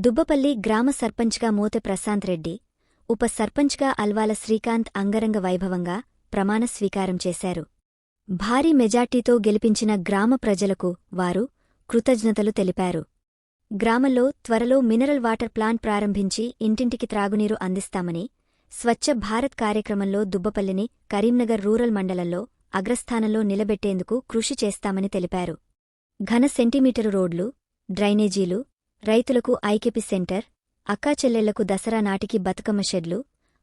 దుబ్బపల్లి గ్రామ సర్పంచ్గా మోతె ప్రశాంత్ రెడ్డి, ఉప సర్పంచ్గా అల్వాల శ్రీకాంత్ అంగరంగ వైభవంగా ప్రమాణ స్వీకారం చేశారు. భారీ మెజార్టీతో గెలిపించిన గ్రామ ప్రజలకు వారు కృతజ్ఞతలు తెలిపారు. గ్రామంలో త్వరలో మినరల్ వాటర్ ప్లాంట్ ప్రారంభించి ఇంటింటికి త్రాగునీరు అందిస్తామని, స్వచ్ఛ భారత్ కార్యక్రమంలో దుబ్బపల్లిని కరీంనగర్ రూరల్ మండలంలో అగ్రస్థానంలో నిలబెట్టేందుకు కృషి చేస్తామని తెలిపారు. ఘన సెంటీమీటరు రోడ్లు, డ్రైనేజీలు, రైతులకు ఐకేపీ సెంటర్, అక్కాచెల్లెళ్లకు దసరా నాటికి బతుకమ్మ షెడ్లు,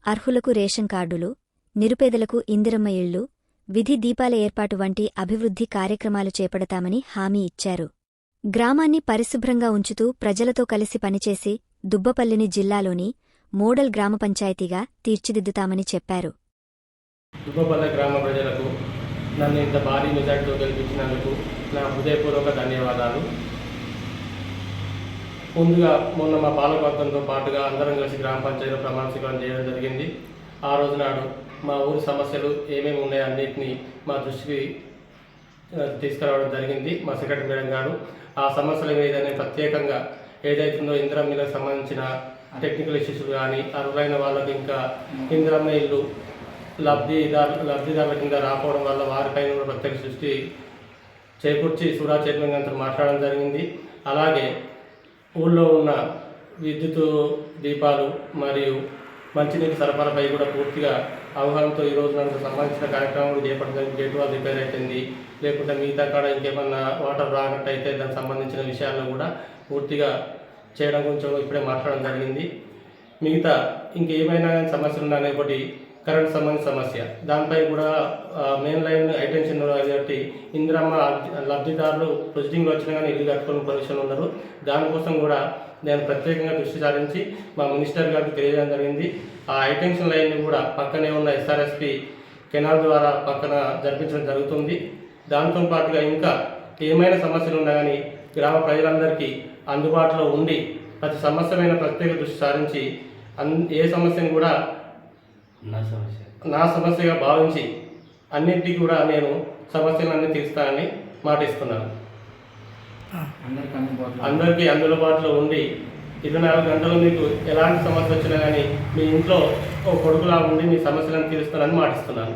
అర్హులకు రేషన్ కార్డులు, నిరుపేదలకు ఇందిరమ్మ ఇళ్లు, విధి దీపాల ఏర్పాటు వంటి అభివృద్ధి కార్యక్రమాలు చేపడతామని హామీ ఇచ్చారు. గ్రామాన్ని పరిశుభ్రంగా ఉంచుతూ ప్రజలతో కలిసి పనిచేసి దుబ్బపల్లిని జిల్లాలోని మోడల్ గ్రామ పంచాయతీగా తీర్చిదిద్దుతామని చెప్పారు. దుబ్బపల్లి గ్రామ ప్రజలకు నన్ను ఇంత భారీ మెజార్టీతో గెలిపించినందుకు నా హృదయపూర్వక ధన్యవాదాలు. ముందుగా మొన్న మా పాలకవర్గంతో పాటుగా అందరం కలిసి గ్రామ పంచాయతీలో ప్రమాణ స్వీకారం చేయడం జరిగింది. ఆ రోజు నాడు మా ఊరి సమస్యలు ఏమేమి ఉన్నాయో అన్నింటినీ మా దృష్టికి తీసుకురావడం జరిగింది మా సెక్రటరీ మేడం గారు. ఆ సమస్యల మీద ప్రత్యేకంగా ఏదైతుందో ఇందిరమ్మలకు సంబంధించిన టెక్నికల్ ఇష్యూస్ కానీ, అర్హులైన వాళ్ళకి ఇంకా ఇందిరమ్మ ఇల్లు లబ్ధిదారుల కింద రాకపోవడం వల్ల వారిపైన కూడా ప్రత్యేక దృష్టి చేకూర్చి సూరా చైర్మన్ గారితో మాట్లాడడం జరిగింది. అలాగే ఊళ్ళో ఉన్న విద్యుత్ దీపాలు మరియు మంచినీటి సరఫరాపై కూడా పూర్తిగా అవగాహనతో ఈ రోజు నాకు సంబంధించిన కార్యక్రమాలు చేపట్టడానికి గేట్ వాల్ రిపేర్ అవుతుంది, లేకుంటే మిగతా కాడ ఇంకేమన్నా వాటర్ రానట్టయితే దానికి సంబంధించిన విషయాలను కూడా పూర్తిగా చేయడం గురించి ఇప్పుడే మాట్లాడడం జరిగింది. మిగతా ఇంకేమైనా సమస్యలు ఉన్నాయని ఒకటి కరెంట్ సంబంధించిన సమస్య, దానిపై కూడా మెయిన్ లైన్ హైటెన్షన్ కాబట్టి ఇందిరమ్మ లబ్ధిదారులు ప్రొసీడింగ్లో వచ్చినా కానీ ఇల్లు కట్టుకుని పొజిషన్ ఉన్నారు. దానికోసం కూడా నేను ప్రత్యేకంగా దృష్టి సారించి మా మినిస్టర్ గారికి తెలియజేయడం జరిగింది. ఆ హైటెన్షన్ లైన్ని కూడా పక్కనే ఉన్న ఎస్ఆర్ఎస్పి కెనాల్ ద్వారా పక్కన జరిపించడం జరుగుతుంది. దాంతో పాటుగా ఇంకా ఏమైనా సమస్యలు ఉన్నా కానీ గ్రామ ప్రజలందరికీ అందుబాటులో ఉండి ప్రతి సమస్య మీద ప్రత్యేక దృష్టి సారించి ఏ సమస్యను కూడా నా సమస్యగా భావించి అన్నింటికి కూడా నేను సమస్యలన్నీ తీరుస్తానని మాటిస్తున్నాను. అందరికీ అందుబాటులో ఉండి 24 గంటలు మీకు ఎలాంటి సమస్య వచ్చినా కానీ మీ ఇంట్లో ఓ కొడుకులా ఉండి మీ సమస్యలను తీరుస్తానని మాటిస్తున్నాను.